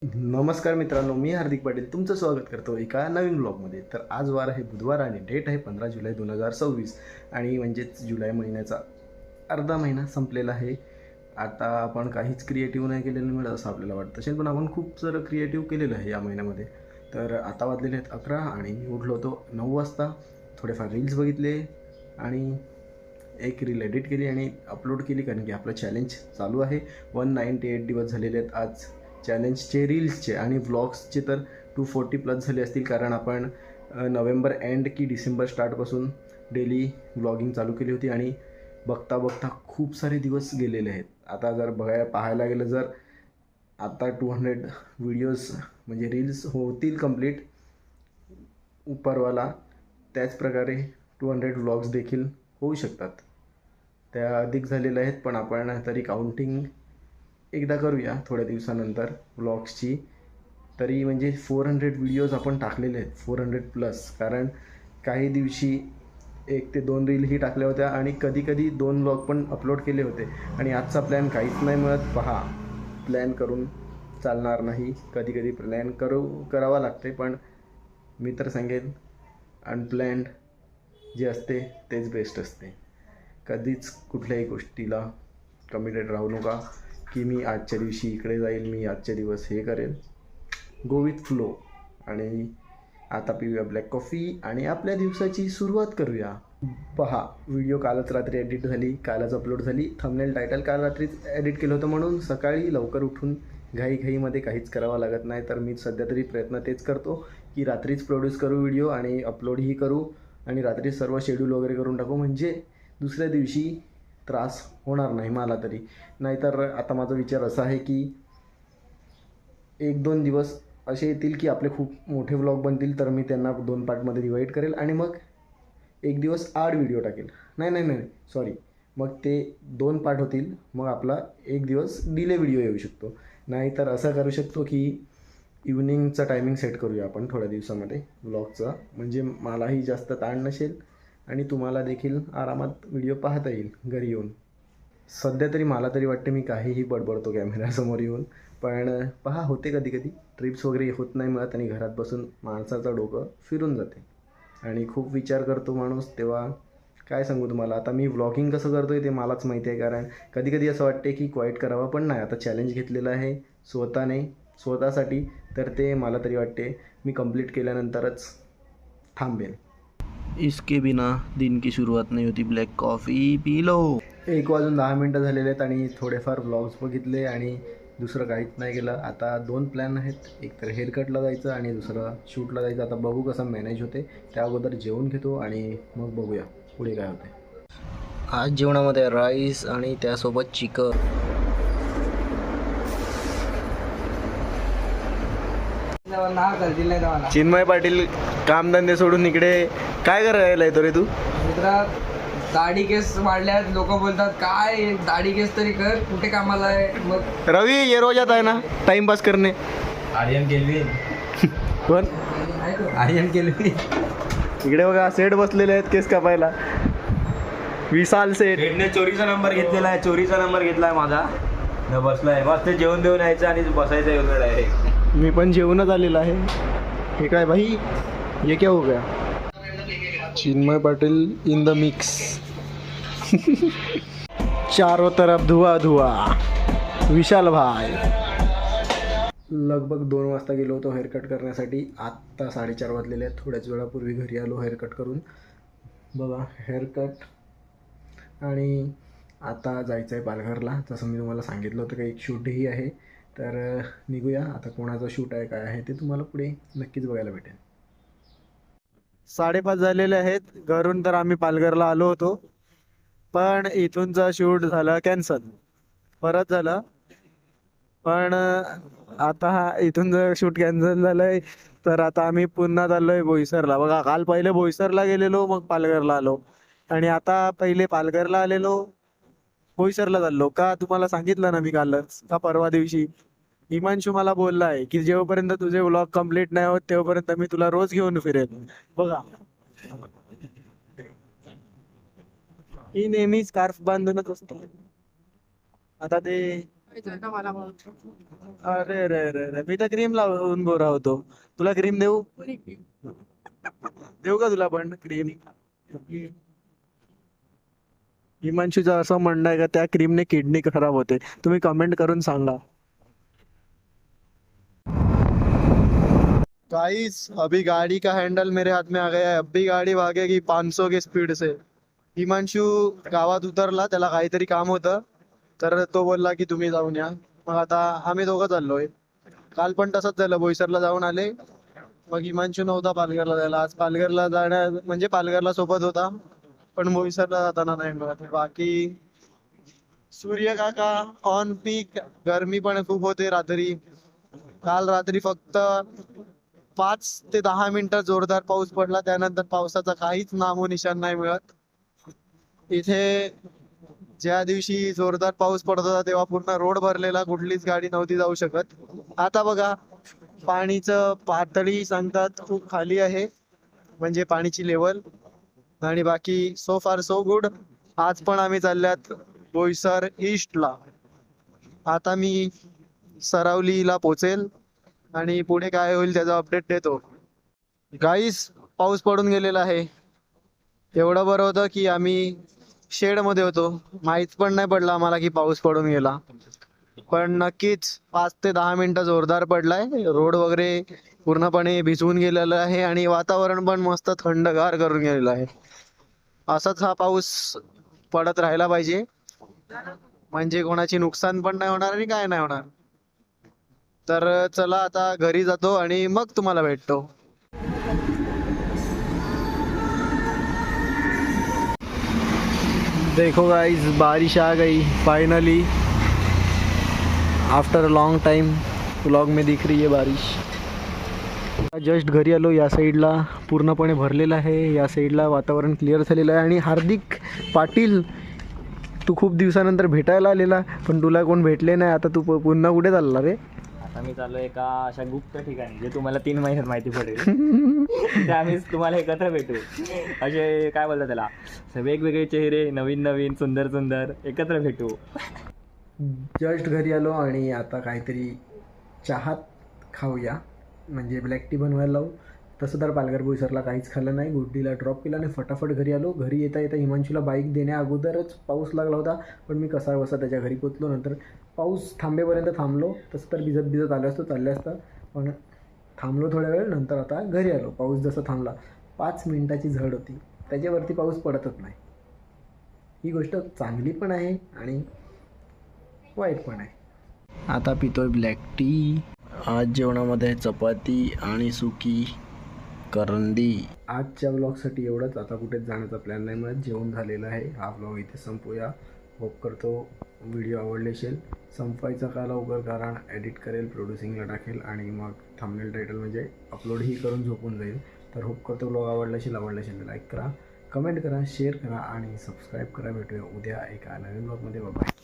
नमस्कार मित्रांनो, मी हार्दिक पाटील तुमचं स्वागत करतो एका नवीन ब्लॉगमध्ये. तर आज वार आहे बुधवार आणि डेट आहे 15 जुलै 2026 आणि म्हणजेच जुलै महिन्याचा अर्धा महिना संपलेला आहे. आता आपण काहीच क्रिएटिव्ह नाही केलेलं मिळत असं आपल्याला वाटतं असेल, पण आपण खूप सारं क्रिएटिव्ह केलेलं आहे या महिन्यामध्ये. तर आता वाजलेले आहेत 11 आणि मी उठलो होतो 9 वाजता. थोडेफार रील्स बघितले आणि एक रील एडिट केली आणि अपलोड केली, कारण की आपलं चॅलेंज चालू आहे. 198 दिवस झालेले आहेत आज चॅलेंजचे, रील्सचे आणि व्लॉग्सचे तर 240+ झाले असतील, कारण आपण नोव्हेंबर एंड की डिसेंबर स्टार्टपासून डेली व्लॉगिंग चालू केली होती आणि बघता बघता खूप सारे दिवस गेलेले आहेत. आता जर पाहायला गेलं, जर आता 200 व्हिडिओज म्हणजे रील्स होतील कंप्लीट उपरवाला, त्याच प्रकारे 200 व्लॉग्स देखील होऊ शकतात. त्या अधिक झालेल्या आहेत, पण आपण तरी काउंटिंग एकदा करूया थोड्या दिवसानंतर व्लॉग्सची. तरी म्हणजे 400 व्हिडिओज आपण टाकलेले आहेत, 400+. कारण काही दिवशी 1 ते 2 रीलही टाकल्या होत्या आणि कधी 2 व्लॉग पण अपलोड केले होते. आणि आजचा प्लॅन काहीच नाही मिळत. पहा, प्लॅन करून चालणार नाही, कधी प्लॅन करावा लागते, पण मी तर सांगेन अनप्लॅन्ड जे असते तेच बेस्ट असते. कधीच कुठल्याही गोष्टीला कमिटेड राहू नका की मी आजच्या दिवशी इकडे जाईल, मी आजच्या दिवस हे करेल. Go with flow. आणि आता पिऊया ब्लॅक कॉफी आणि आपल्या दिवसाची सुरुवात करूया. पहा, व्हिडिओ कालच रात्री एडिट झाली, कालच अपलोड झाली. थंबनेल टायटल काल रात्रीच एडिट केलं होतं, म्हणून सकाळी लवकर उठून घाईमध्ये काहीच करावं लागत नाही. तर मी सध्या तरी प्रयत्न तेच करतो की रात्रीच प्रोड्यूस करू व्हिडिओ आणि अपलोडही करू आणि रात्री सर्व शेड्यूल वगैरे करून टाकू, म्हणजे दुसऱ्या दिवशी त्रास होणार नाही मला तरी. नाहीतर आता माझा विचार असा आहे की 1-2 दिवस असे येतील की आपले खूप मोठे व्लॉग बनतील, तर मी त्यांना 2 पार्टमध्ये डिवाईड करेल आणि मग 1 दिवस आड व्हिडिओ टाकेल. नाही सॉरी, मग ते 2 पार्ट होतील, मग आपला 1 दिवस डिले व्हिडिओ येऊ शकतो. नाहीतर असं करू शकतो की इव्हनिंगचा टायमिंग सेट करूया आपण थोड्या दिवसामध्ये व्लॉगचा, म्हणजे मलाही जास्त ताण नसेल आणि तुम्हाला देखील आरामात व्हिडिओ पाहता येईल घरी येऊन. सध्या तरी मला तरी वाटते मी काहीही बडबडतो कॅमेऱ्यासमोर येऊन, पण पहा, होते कधी ट्रिप्स वगैरे होत नाही मिळत आणि घरात बसून माणसाचं डोकं फिरून जाते आणि खूप विचार करतो माणूस. तेव्हा काय सांगू तुम्हाला, आता मी व्लॉगिंग कसं करतो आहे ते मलाच माहिती आहे. कारण कधी असं वाटते की क्वाईट करावं, पण नाही, आता चॅलेंज घेतलेलं आहे स्वतःसाठी, तर ते मला तरी वाटते मी कंप्लीट केल्यानंतरच थांबेल. इसके बिना दिन की सुरुवात नाही होती, ब्लॅक कॉफी पी लो. 1 वाजून 10 मिनटं झालेले आहेत आणि थोडेफार व्लॉग्स बघितले आणि दुसरं काहीच नाही केलं. आता 2 प्लॅन आहेत, एक तर हेअरकटला जायचं आणि दुसरं शूटला जायचं. आता बघू कसं मॅनेज होते. त्या अगोदर जेवून घेतो आणि मग बघूया पुढे काय होते. आज जेवणामध्ये राईस आणि त्यासोबत चिकन. चिन्मय पाटील कामधंदे सोडून इकडे काय करायला येतो रे तू? मित्रा, दाढी केस वाढल्यात, लोक बोलतात काय दाढी केस तरी कर, कुठे कामाला आहे. मग रवी ये रोज आता है ना टाइमपास करने. आर्यन केलवी कोण? आर्यन केलवी इकडे बघा, सेट बसलेले आहेत केस कापायला. विशाल सेट. सेटने चोरीचा नंबर घेतलेला आहे, चोरीचा नंबर घेतलाय माझा, न बसलाय. मस्त जेवण देऊन यायचं आणि बसायचं येऊन डायरेक्ट. मी पण जेवणच आलेला आहे. हे काय भाई, ये क्या हो गया? Chinmay Patil in the mix. चारों तरफ धुआ. विशाल भाई. लगभग 2 वाजता गेलो होतो हेअरकट करण्यासाठी. आत्ता 4:30 वाजलेले आहेत. थोड्याच वेळापूर्वी घरी आलो हेअरकट करून. बघा हेअरकट. आणि आता जायचं आहे पालघरला, जसं मी तुम्हाला सांगितलं होतं. काही एक शूटही आहे, तर निघूया. आता कोणाचं शूट आहे काय आहे ते तुम्हाला पुढे नक्कीच बघायला भेटेल. 5:30 झालेले आहेत. घरून तर आम्ही पालघरला आलो होतो, पण इथूनचा शूट झाला कॅन्सल. परत झालं, पण आता इथून जर शूट कॅन्सल झालंय तर आता आम्ही पुन्हा चाललोय बोईसरला. बघा, काल पहिले बोईसरला गेलेलो, मग पालघरला आलो आणि आता पहिले पालघरला आलेलो, बोईसरला चाललो. का तुम्हाला सांगितलं ना मी कालच का परवा दिवशी, हिमांशू मला बोलला आहे की जेव्हापर्यंत तुझे व्लॉग कंप्लीट नाही होत तेव्हापर्यंत मी तुला रोज घेऊन फिरेल. बघा, ही नेहमी स्कार्फ बांधूनच असतो. आता ते अरे रे रे रे, मी तर क्रीम लावून गोरा होतो. तुला क्रीम देऊ? देऊ का तुला पण क्रीम? हिमांशूचं असं म्हणणं आहे का त्या क्रीमने किडनी खराब होते. तुम्ही कमेंट करून सांगा. गाइस अभी गाड़ी का हैंडल मेरे हाथ में आ गया है. अभी गाड़ी भागेगी 500 की स्पीड से. हिमांशू गावात उतरला, त्याला काहीतरी काम होतं तर तो बोलला की तुम्ही जाऊन या. मग आता आम्ही दोघं चाललोय. काल पण तसंच झालं, बोईसरला जाऊन आले. मग हिमांशू नव्हता पालघरला जायला. आज पालघरला जाण्या म्हणजे पालघरला सोबत होता पण बोईसरला जाताना नाही मिळत. बाकी सूर्य काका ऑन पीक. गरमी पण खूप होते रात्री. काल रात्री फक्त 5 ते 10 मिनिटं जोरदार पाऊस पडला, त्यानंतर पावसाचा काहीच नामो निशाण नाही मिळत. इथे ज्या दिवशी जोरदार पाऊस पडत होता तेव्हा पूर्ण रोड भरलेला, कुठलीच गाडी नव्हती जाऊ शकत. आता बघा पाणीचं पातळी सांगतात खूप खाली आहे, म्हणजे पाणीची लेवल. आणि बाकी सो फार सो गुड. आज पण आम्ही चालल्यात बोईसर ईस्टला. आता मी सरावलीला पोचेल आणि पुढे काय होईल त्याचा अपडेट देतो. गाईस पाऊस पडून गेलेला आहे. एवढं बरं होतं की आम्ही शेडमध्ये होतो, माहीत पण नाही पडलं आम्हाला की पाऊस पडून गेला. पण नक्कीच 5 ते 10 मिनिटं जोरदार पडलाय. रोड वगैरे पूर्णपणे भिजवून गेलेलं आहे आणि वातावरण पण मस्त थंडगार करून गेलेलं आहे. असाच हा पाऊस पडत राहायला पाहिजे, म्हणजे कोणाची नुकसान पण नाही होणार आणि काय नाही होणार. तर चला आता घरी जातो आणि मग तुम्हाला भेटतो. देखो गाइस बारिश आ गई finally. After a long time vlog में दिख रही है बारिश. जस्ट घरी आलो. या साईडला पूर्णपणे भरलेलं आहे, या साईडला वातावरण क्लिअर झालेलं आहे. आणि हार्दिक पाटील तू खूप दिवसानंतर भेटायला आलेला, पण तुला कोण भेटले नाही. आता तू पुन्हा कुठे चालला रे? आता मी चाललो एका अशा गुप्त ठिकाणी जे तुम्हाला 3 महिन्यात माहिती पडेल. तिथे आम्ही तुम्हाला एकत्र भेटू. असे काय बोलतात त्याला, वेगवेगळे चेहरे, नवीन नवीन सुंदर सुंदर एकत्र भेटू. जस्ट घरी आलो आणि आता काहीतरी चहात खाऊया, म्हणजे ब्लॅक टी बनवायला लावू. तसं तर पालघर बोईसरला काहीच खाल्लं नाही. गुड्डीला ड्रॉप केला आणि फटाफट घरी आलो. घरी येता येता हिमांशूला बाईक देण्या अगोदरच पाऊस लागला होता, पण मी कसा बसा त्याच्या घरी पोचलो. नंतर पाऊस थांबेपर्यंत थांबलो. तसं तर भिजत भिजत आलो असतो, चालले असतं, पण थांबलो थोड्या वेळ. नंतर आता घरी आलो. पाऊस जसा थांबला, 5 मिनिटाची झड होती, त्याच्यावरती पाऊस पडतच नाही. ही गोष्ट चांगली पण आहे आणि वाईट पण आहे. आता पितोय ब्लॅक टी. आज जेवणामध्ये चपाती आणि सुकी करंदी. आजच्या व्लॉगसाठी एवढंच. आता कुठेच जाण्याचा प्लॅन नाही मिळत. जेवण झालेलं आहे. हा व्लॉग इथे संपूया. होप करतो व्हिडिओ आवडले असेल. संपवायचा का लवकर, कारण एडिट करेल, प्रोड्युसिंगला टाकेल आणि मग थंबनेल टायटल म्हणजे अपलोडही करून झोपून जाईल. तर होप करतो व्लॉग आवडला असेल तर लाईक करा, कमेंट करा, शेअर करा आणि सबस्क्राईब करा. भेटूया उद्या एका नवीन व्लॉगमध्ये. बाय.